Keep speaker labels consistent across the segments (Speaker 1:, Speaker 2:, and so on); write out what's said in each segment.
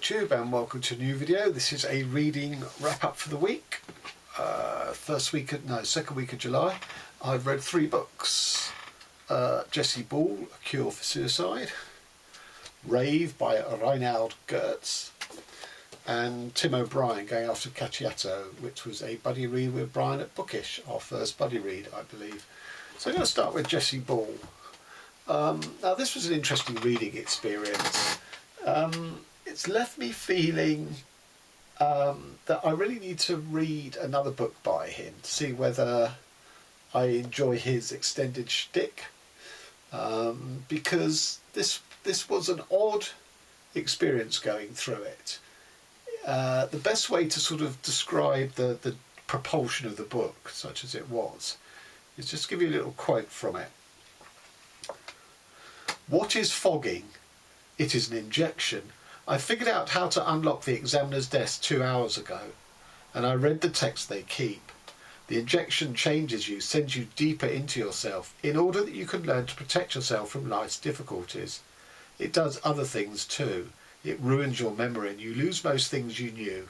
Speaker 1: YouTube, and welcome to a new video. This is a reading wrap up for the week. Second week of July. I've read 3 books. Jessie Ball, A Cure for Suicide, Rave by Rainald Goetz, and Tim O'Brien, Going After Cacciato, which was a buddy read with Brian at Bookish, our first buddy read, I believe. So I'm going to start with Jessie Ball. Now this was an interesting reading experience. It's left me feeling that I really need to read another book by him to see whether I enjoy his extended shtick, because this was an odd experience going through it. The best way to sort of describe the propulsion of the book, such as it was, is just give you a little quote from it. "What is fogging? It is an injection. I figured out how to unlock the examiner's desk 2 hours ago, and I read the text they keep. The injection changes you, sends you deeper into yourself, in order that you can learn to protect yourself from life's difficulties. It does other things too. It ruins your memory and you lose most things you knew.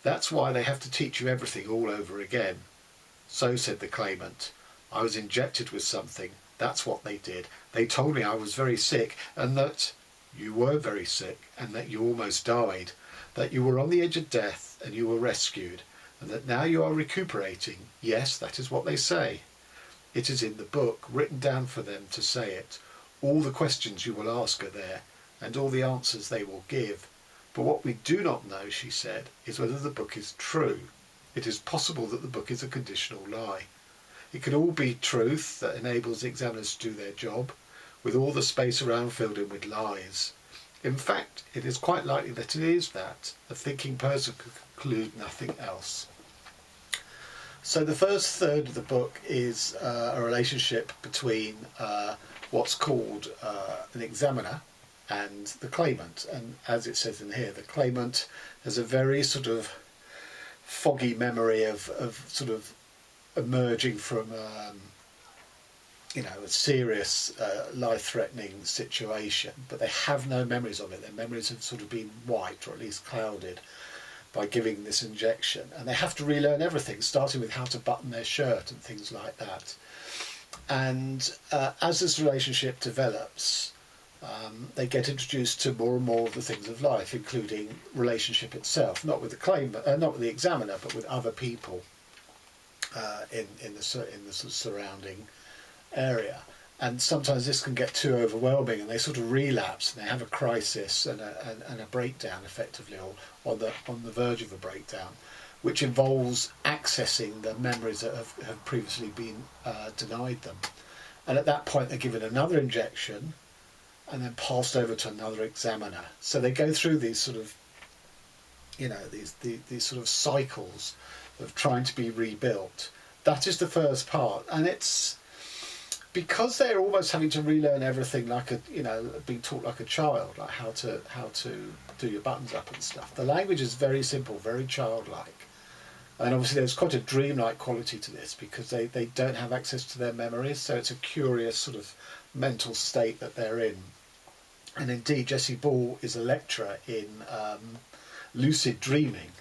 Speaker 1: That's why they have to teach you everything all over again." "So," said the claimant, "I was injected with something. That's what they did. They told me I was very sick, and that you were very sick, and that you almost died, that you were on the edge of death and you were rescued, and that now you are recuperating. Yes, that is what they say. It is in the book, written down for them to say it. All the questions you will ask are there, and all the answers they will give. But what we do not know," she said, "is whether the book is true. It is possible that the book is a conditional lie. It can all be truth that enables the examiners to do their job, with all the space around filled in with lies. In fact, it is quite likely that it is that. A thinking person could conclude nothing else." So the first third of the book is a relationship between what's called an examiner and the claimant. And as it says in here, the claimant has a very sort of foggy memory of sort of emerging from a serious life-threatening situation, but they have no memories of it. Their memories have sort of been wiped, or at least clouded, by giving this injection, and they have to relearn everything, starting with how to button their shirt and things like that. And as this relationship develops, they get introduced to more and more of the things of life, including relationship itself, not with the examiner, but with other people in the sort of surrounding area. And sometimes this can get too overwhelming, and they sort of relapse, and they have a crisis and a breakdown, effectively, or on the verge of a breakdown, which involves accessing the memories that have previously been denied them. And at that point they're given another injection and then passed over to another examiner. So they go through these sort of these sort of cycles of trying to be rebuilt. That is the first part, and it's because they're almost having to relearn everything, like being taught like a child, like how to do your buttons up and stuff. The language is very simple, very childlike, and obviously there's quite a dreamlike quality to this, because they don't have access to their memories, so it's a curious sort of mental state that they're in. And indeed, Jessie Ball is a lecturer in lucid dreaming,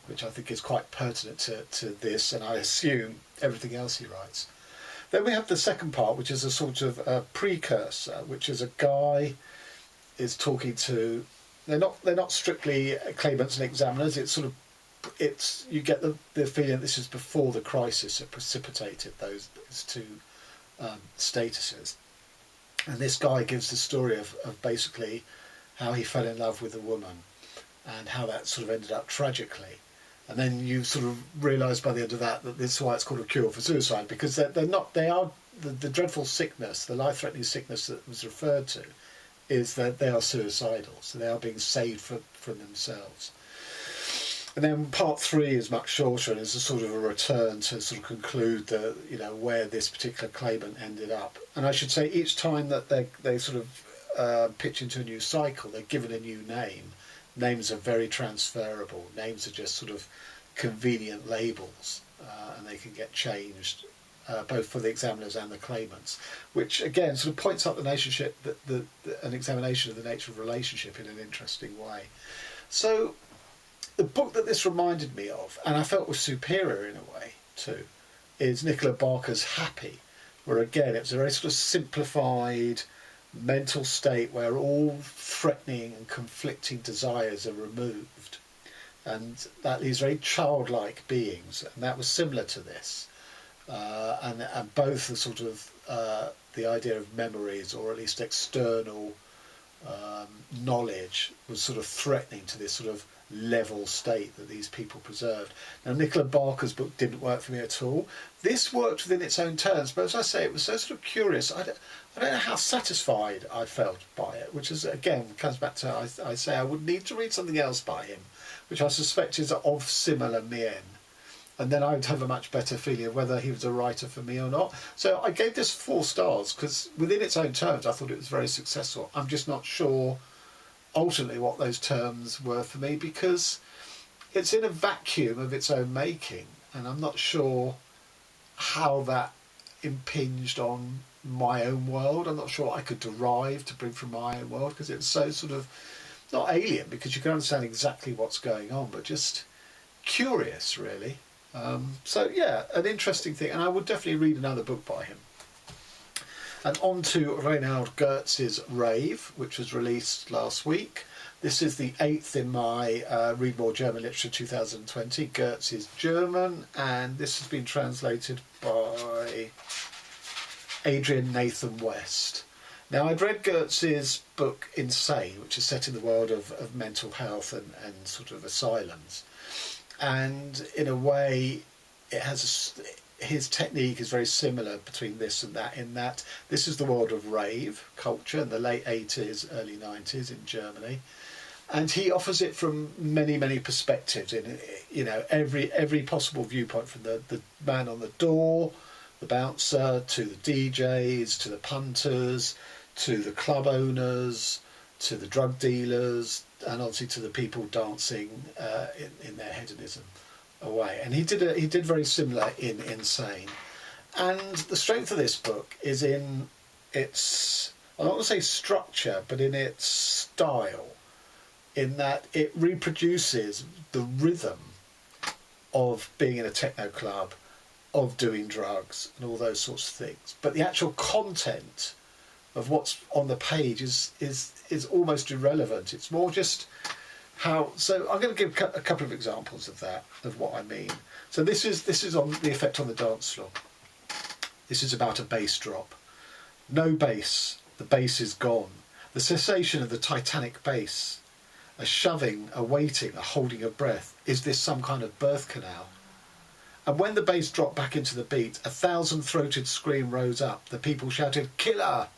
Speaker 1: which I think is quite pertinent to this, and I assume everything else he writes. Then we have the second part, which is a sort of precursor, which is a guy is talking to. They're not strictly claimants and examiners. You get the feeling this is before the crisis that precipitated those two statuses. And this guy gives the story of basically how he fell in love with a woman, and how that sort of ended up tragically. And then you sort of realise by the end of that this is why it's called A Cure for Suicide, because they are the dreadful sickness, the life-threatening sickness that was referred to, is that they are suicidal, so they are being saved from themselves. And then part 3 is much shorter, and is a sort of a return to sort of conclude where this particular claimant ended up. And I should say, each time that they sort of pitch into a new cycle, they're given a new name. Names are very transferable. Names are just sort of convenient labels, and they can get changed both for the examiners and the claimants, which again sort of points up the relationship, an examination of the nature of relationship in an interesting way. So the book that this reminded me of, and I felt was superior in a way too, is Nicola Barker's Happy, where again it was a very sort of simplified mental state where all threatening and conflicting desires are removed, and that leaves very childlike beings, and that was similar to this, and both the sort of the idea of memories, or at least external knowledge, was sort of threatening to this sort of level state that these people preserved. Now, Nicola Barker's book didn't work for me at all. This worked within its own terms, but as I say, it was so sort of curious. I don't know how satisfied I felt by it, which is, again, comes back to, I say I would need to read something else by him, which I suspect is of similar mien. And then I would have a much better feeling of whether he was a writer for me or not. So I gave this 4 stars, because within its own terms, I thought it was very successful. I'm just not sure ultimately what those terms were for me, because it's in a vacuum of its own making, and I'm not sure how that impinged on my own world. I'm not sure what I could derive to bring from my own world, because it's so sort of, not alien, because you can understand exactly what's going on, but just curious, really. So yeah, an interesting thing, and I would definitely read another book by him. And on to Rainald Goetz's Rave, which was released last week. This is the 8th in my Read More German Literature 2020. Goetz is German, and this has been translated by Adrian Nathan West. Now, I'd read Goetz's book Insane, which is set in the world of mental health and sort of asylums. And in a way, it has his technique is very similar between this and that, in that this is the world of rave culture in the late 80s, early 90s in Germany. And he offers it from many perspectives, in, you know, every possible viewpoint, from the man on the door, the bouncer, to the DJs, to the punters, to the club owners, to the drug dealers, and obviously to the people dancing in their hedonism away. And he did very similar in Insane. And the strength of this book is in its, I don't want to say structure, but in its style, in that it reproduces the rhythm of being in a techno club, of doing drugs and all those sorts of things. But the actual content of what's on the page is almost irrelevant. It's more just how. So I'm going to give a couple of examples of that, of what I mean. So this is on the effect on the dance floor. This is about a bass drop. No bass. The bass is gone. The cessation of the titanic bass. A shoving, a waiting, a holding of breath. Is this some kind of birth canal? And when the bass dropped back into the beat, a thousand-throated scream rose up. The people shouted, "Killer!"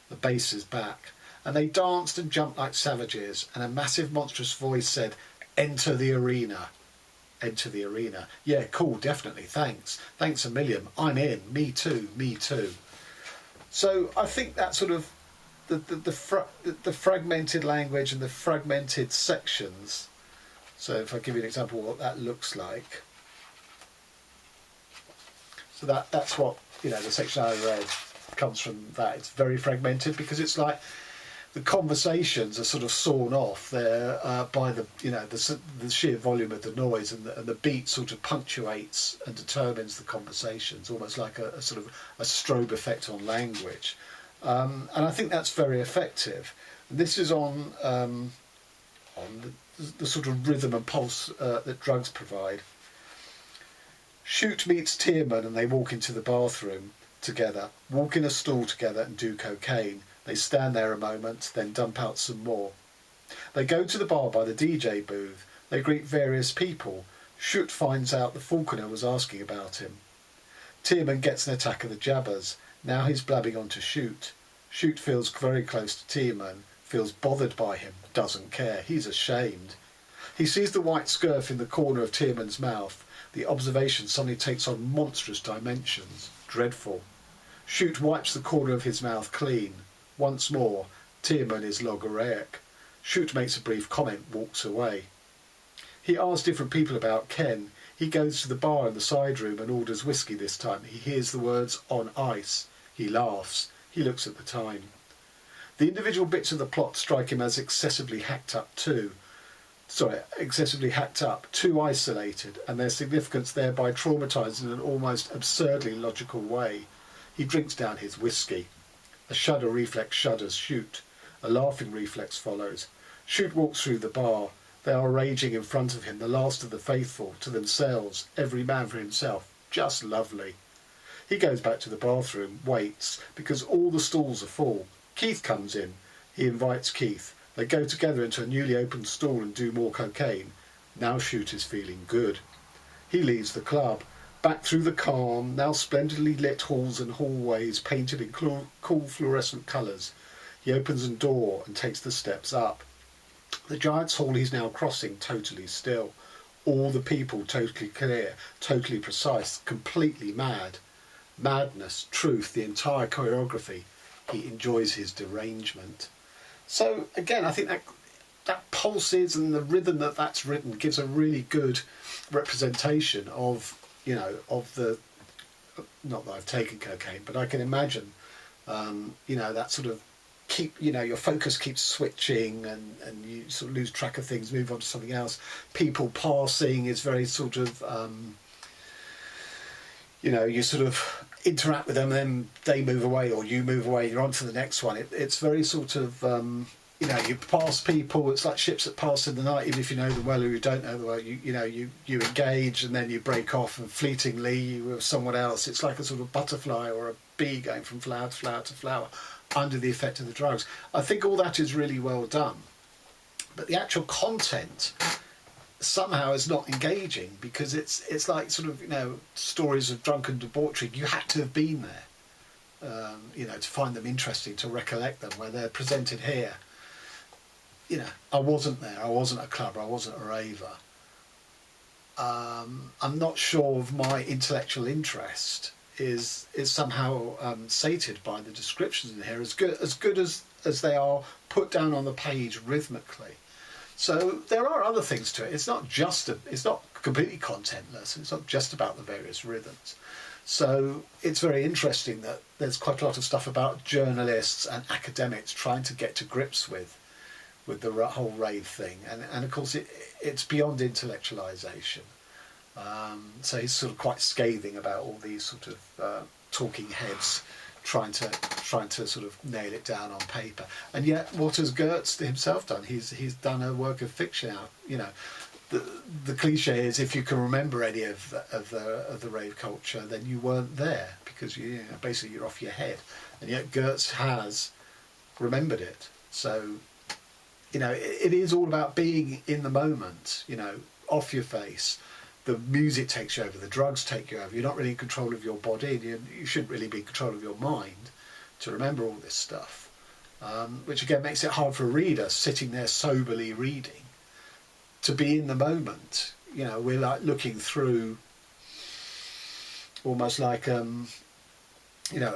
Speaker 1: The bass is back. And they danced and jumped like savages, and a massive monstrous voice said, "Enter the arena." Enter the arena. Yeah, cool, definitely, thanks. Thanks a million. I'm in. Me too, me too. So I think that sort of, the fragmented language and the fragmented sections. So if I give you an example of what that looks like. So that's what, you know, the section I read comes from that. It's very fragmented, because it's like the conversations are sort of sawn off there by the, you know, the sheer volume of the noise, and the beat sort of punctuates and determines the conversations, almost like a sort of a strobe effect on language. And I think that's very effective. This is on the sort of rhythm and pulse that drugs provide. Shoot meets Tierman and they walk into the bathroom together, walk in a stall together and do cocaine. They stand there a moment, then dump out some more. They go to the bar by the DJ booth. They greet various people. Shoot finds out the falconer was asking about him. Tierman gets an attack of the jabbers. Now he's blabbing on to Shoot. Shoot feels very close to Tierman, feels bothered by him, doesn't care. He's ashamed. He sees the white scurf in the corner of Tierman's mouth. The observation suddenly takes on monstrous dimensions. Dreadful. Shoot wipes the corner of his mouth clean. Once more, Tierman is logorrheic. Shoot makes a brief comment, walks away. He asks different people about Ken. He goes to the bar in the side room and orders whiskey this time. He hears the words "on ice." He laughs. He looks at the time. The individual bits of the plot strike him as excessively hacked up too. excessively hacked up, too isolated, and their significance thereby traumatised in an almost absurdly logical way. He drinks down his whiskey. A shudder reflex shudders Shoot. A laughing reflex follows. Shoot walks through the bar. They are raging in front of him, the last of the faithful, to themselves, every man for himself. Just lovely. He goes back to the bathroom, waits, because all the stalls are full. Keith comes in. He invites Keith. They go together into a newly opened stall and do more cocaine. Now Shoot is feeling good. He leaves the club, back through the calm, now splendidly lit halls and hallways painted in cool fluorescent colours. He opens a door and takes the steps up. The Giants' Hall he's now crossing, totally still. All the people totally clear, totally precise, completely mad. Madness, truth, the entire choreography. He enjoys his derangement. So again, I think that pulses, and the rhythm that's written gives a really good representation of, you know, of the, not that I've taken cocaine, but I can imagine, you know, that sort of your focus keeps switching, and you sort of lose track of things, move on to something else. People passing is very sort of, you sort of interact with them, and then they move away, or you move away, you're on to the next one. It's very sort of, you pass people, it's like ships that pass in the night, even if you know them well or you don't know them well. You engage, and then you break off, and fleetingly you with someone else. It's like a sort of butterfly or a bee going from flower to flower to flower under the effect of the drugs. I think all that is really well done, but the actual content somehow is not engaging, because it's like sort of, stories of drunken debauchery. You had to have been there, to find them interesting, to recollect them, where they're presented here. I wasn't there, I wasn't a clubber, I wasn't a raver. I'm not sure of my intellectual interest is somehow sated by the descriptions in here, as good as they are put down on the page rhythmically. So there are other things to it. It's not completely contentless. It's not just about the various rhythms. So it's very interesting that there's quite a lot of stuff about journalists and academics trying to get to grips with the whole rave thing, and of course it's beyond intellectualization. So he's sort of quite scathing about all these sort of talking heads trying to sort of nail it down on paper. And yet, what has Goetz himself done? He's done a work of fiction out. The cliche is, if you can remember any of the rave culture, then you weren't there, because basically you're off your head. And yet Goetz has remembered it. So it is all about being in the moment. Off your face. The music takes you over, the drugs take you over. You're not really in control of your body, and you shouldn't really be in control of your mind to remember all this stuff, which again makes it hard for a reader sitting there soberly reading to be in the moment. We're like looking through almost like a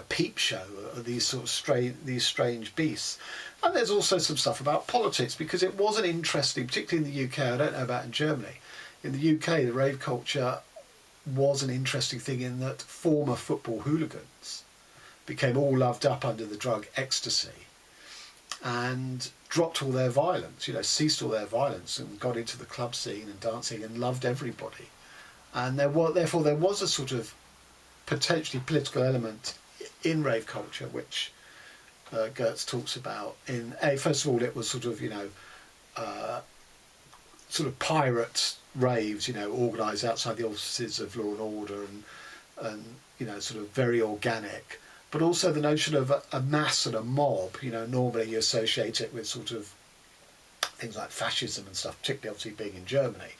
Speaker 1: peep show of these sort of strange beasts. And there's also some stuff about politics, because it was an interesting, particularly in the UK, I don't know about in Germany. In the UK, the rave culture was an interesting thing in that former football hooligans became all loved up under the drug ecstasy and dropped all their violence, ceased all their violence, and got into the club scene and dancing and loved everybody. And therefore there was a sort of potentially political element in rave culture, which Goetz talks about. First of all, it was sort of, sort of pirate raves, organised outside the offices of law and order, and sort of very organic. But also the notion of a mass and a mob. Normally you associate it with sort of things like fascism and stuff, particularly obviously being in Germany.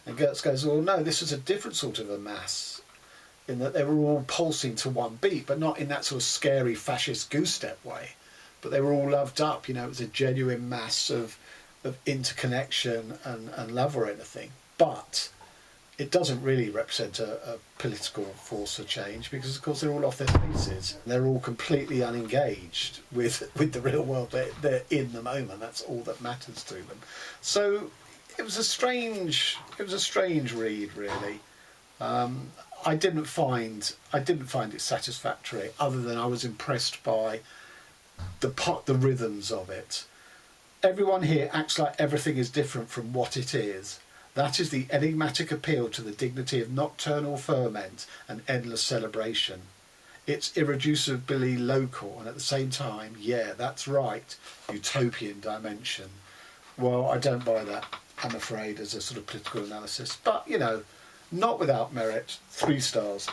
Speaker 1: And Goetz goes, well, no, this was a different sort of a mass, in that they were all pulsing to one beat, but not in that sort of scary fascist goose-step way. But they were all loved up. It was a genuine mass of interconnection and love or anything. But it doesn't really represent a political force for change, because of course they're all off their faces. They're all completely unengaged with the real world. They're in the moment. That's all that matters to them. So it was a strange read, really. I didn't find it satisfactory, other than I was impressed by the rhythms of it. Everyone here acts like everything is different from what it is. That is the enigmatic appeal to the dignity of nocturnal ferment and endless celebration. It's irreducibly local and at the same time, yeah, that's right, utopian dimension. Well, I don't buy that, I'm afraid, as a sort of political analysis. But, you know, not without merit, 3 stars.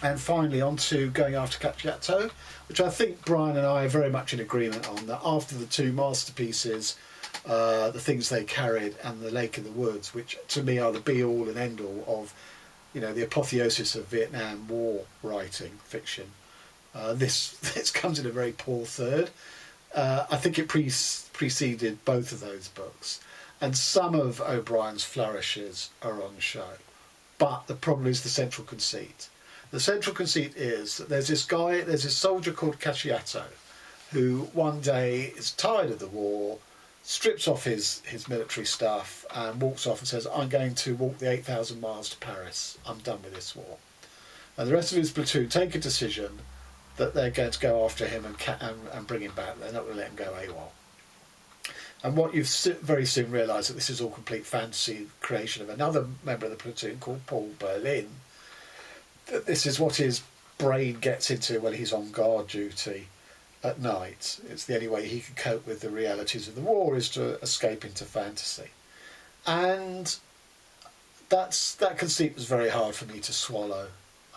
Speaker 1: And finally, on to Going After Cacciato, which I think Brian and I are very much in agreement on, that after the 2 masterpieces, The Things They Carried and The Lake in the Woods, which to me are the be-all and end-all of, you know, the apotheosis of Vietnam War writing fiction, this comes in a very poor third. I think it preceded both of those books, and some of O'Brien's flourishes are on show. But the problem is the central conceit. The central conceit is that there's this soldier called Cacciato, who one day is tired of the war, strips off his military stuff and walks off and says, I'm going to walk the 8,000 miles to Paris. I'm done with this war. And the rest of his platoon take a decision that they're going to go after him and bring him back. They're not going to let him go AWOL. And what you've very soon realised that this is all complete fantasy creation of another member of the platoon called Paul Berlin. That this is what his brain gets into when he's on guard duty at night. It's the only way he can cope with the realities of the war is to escape into fantasy. And that conceit was very hard for me to swallow,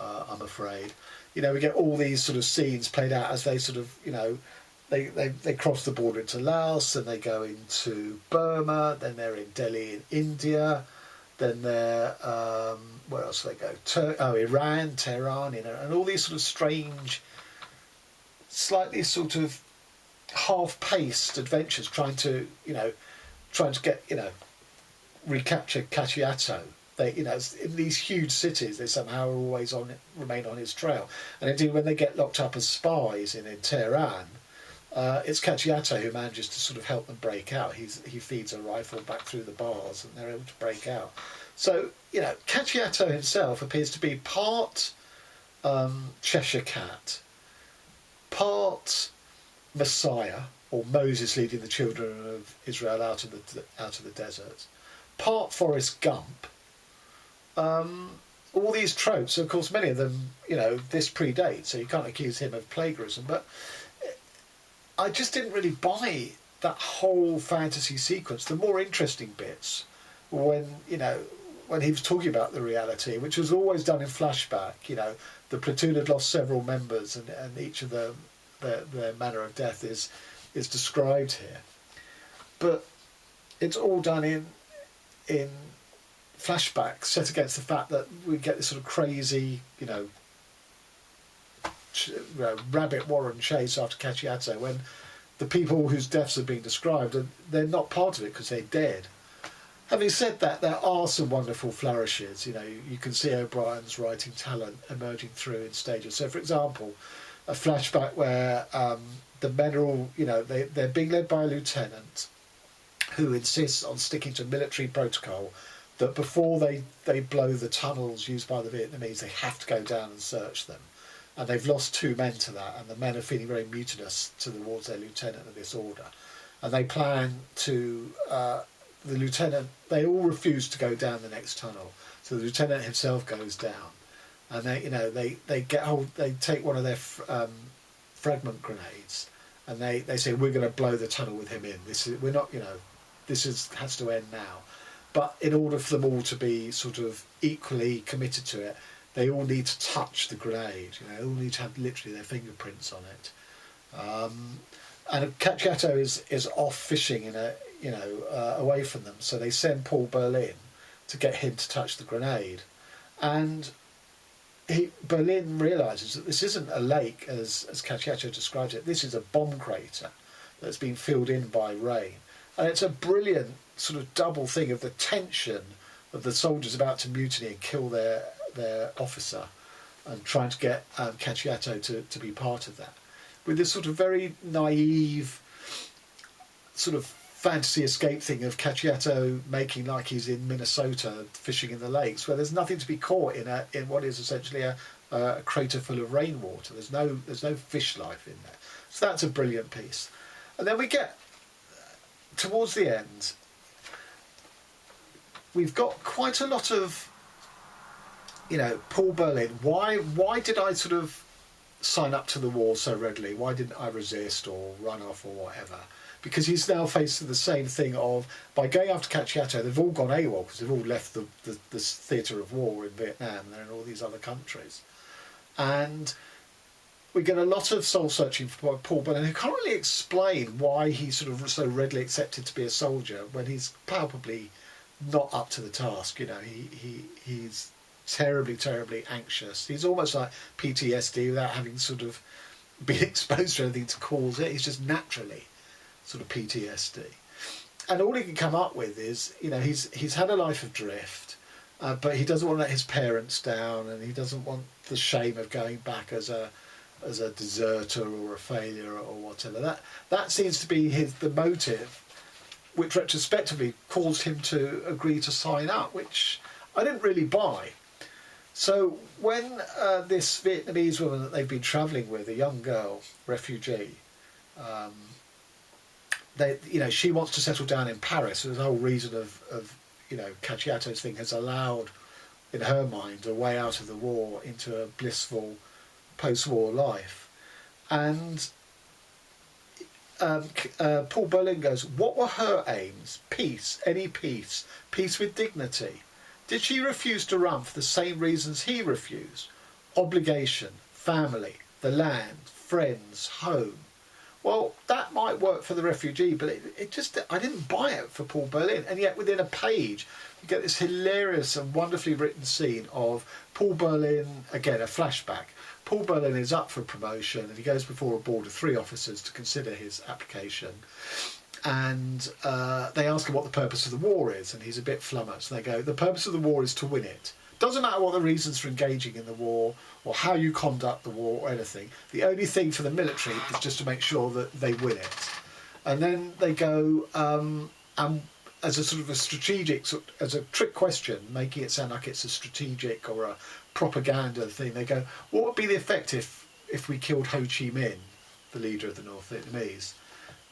Speaker 1: I'm afraid. You know, we get all these sort of scenes played out as they sort of, you know, they cross the border into Laos, and they go into Burma, then they're in Delhi in India, then they're, where else do they go? Iran, Tehran, you know, and all these sort of strange, slightly sort of half-paced adventures trying to get, you know, recapture Cacciato. They, you know, in these huge cities, they somehow are always remain on his trail. And indeed, when they get locked up as spies in Tehran, it's Cacciato who manages to sort of help them break out. He feeds a rifle back through the bars, and they're able to break out. So, you know, Cacciato himself appears to be part Cheshire Cat, part Messiah, or Moses leading the children of Israel out of the desert, part Forrest Gump. All these tropes, of course, many of them, you know, this predates, so you can't accuse him of plagiarism, but I just didn't really buy that whole fantasy sequence. The more interesting bits, when he was talking about the reality, which was always done in flashback, you know, the platoon had lost several members, and each of them, their manner of death is described here. But it's all done in flashbacks, set against the fact that we get this sort of crazy, you know, rabbit warren chase after Cacciato, when the people whose deaths are being described, they're not part of it because they're dead. Having said that, there are some wonderful flourishes. You know, you can see O'Brien's writing talent emerging through in stages. So, for example, a flashback where the men are all, you know, they're being led by a lieutenant who insists on sticking to military protocol that before they blow the tunnels used by the Vietnamese, they have to go down and search them. And they've lost 2 men to that, and the men are feeling very mutinous towards their lieutenant of this order. And they plan to, the lieutenant, they all refuse to go down the next tunnel. So the lieutenant himself goes down. And they take one of their fragment grenades, and they say, we're going to blow the tunnel with him in. This has to end now. But in order for them all to be sort of equally committed to it, they all need to touch the grenade. You know, they all need to have literally their fingerprints on it. And Cacciato is off fishing away from them. So they send Paul Berlin to get him to touch the grenade, and Berlin realises that this isn't a lake as Cacciato describes it. This is a bomb crater that's been filled in by rain, and it's a brilliant sort of double thing of the tension of the soldiers about to mutiny and kill their officer, and trying to get Cacciato to be part of that, with this sort of very naive sort of fantasy escape thing of Cacciato making like he's in Minnesota fishing in the lakes, where there's nothing to be caught in what is essentially a crater full of rainwater. There's no fish life in there. So that's a brilliant piece. And then we get towards the end, we've got quite a lot of, you know, Paul Berlin. Why did I sort of sign up to the war so readily? Why didn't I resist or run off or whatever? Because he's now faced with the same thing of, by going after Cacciato, they've all gone AWOL because they've all left the theatre of war in Vietnam. They're in all these other countries. And we get a lot of soul searching for Paul Berlin, who can't really explain why he sort of so readily accepted to be a soldier when he's palpably not up to the task. You know, he's terribly, terribly anxious. He's almost like PTSD without having sort of been exposed to anything to cause it. He's just naturally sort of PTSD. And all he can come up with is, you know, he's had a life of drift, but he doesn't want to let his parents down, and he doesn't want the shame of going back as a deserter or a failure or whatever. That seems to be the motive, which retrospectively caused him to agree to sign up, which I didn't really buy. So when this Vietnamese woman that they've been travelling with, a young girl, refugee, she wants to settle down in Paris. So the whole reason of you know, Cacciato's thing has allowed, in her mind, a way out of the war into a blissful post-war life. And Paul Berlin goes, what were her aims? Peace, any peace, peace with dignity. Did she refuse to run for the same reasons he refused? Obligation, family, the land, friends, home. Well, that might work for the refugee, but I didn't buy it for Paul Berlin. And yet within a page, you get this hilarious and wonderfully written scene of Paul Berlin, again, a flashback. Paul Berlin is up for promotion, and he goes before a board of 3 officers to consider his application. And they ask him what the purpose of the war is, and he's a bit flummoxed. And they go, the purpose of the war is to win it. Doesn't matter what the reasons for engaging in the war or how you conduct the war or anything. The only thing for the military is just to make sure that they win it. And then they go, as a sort of a strategic, as a trick question, making it sound like it's a strategic or a propaganda thing, they go, what would be the effect if we killed Ho Chi Minh, the leader of the North Vietnamese?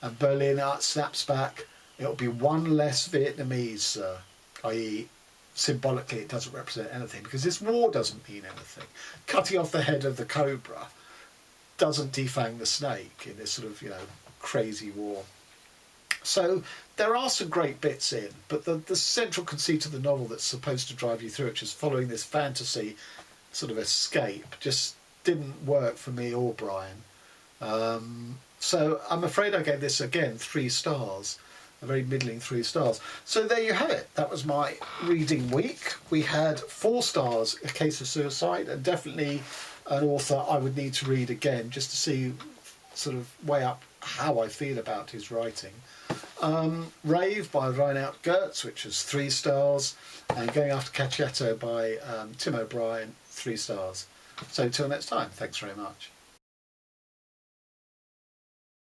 Speaker 1: And Berlin snaps back, it'll be one less Vietnamese, sir, i.e. symbolically it doesn't represent anything, because this war doesn't mean anything. Cutting off the head of the cobra doesn't defang the snake in this sort of, you know, crazy war. So there are some great bits in, but the central conceit of the novel that's supposed to drive you through it, just following this fantasy sort of escape, just didn't work for me or Brian. So I'm afraid I gave this, again, 3 stars. A very middling 3 stars. So there you have it. That was my reading week. We had 4 stars, A Case of Suicide, and definitely an author I would need to read again just to see, sort of weigh up how I feel about his writing. Rave by Rainald Goetz, which was 3 stars, and Going After Cacciato by Tim O'Brien, 3 stars. So till next time, thanks very much.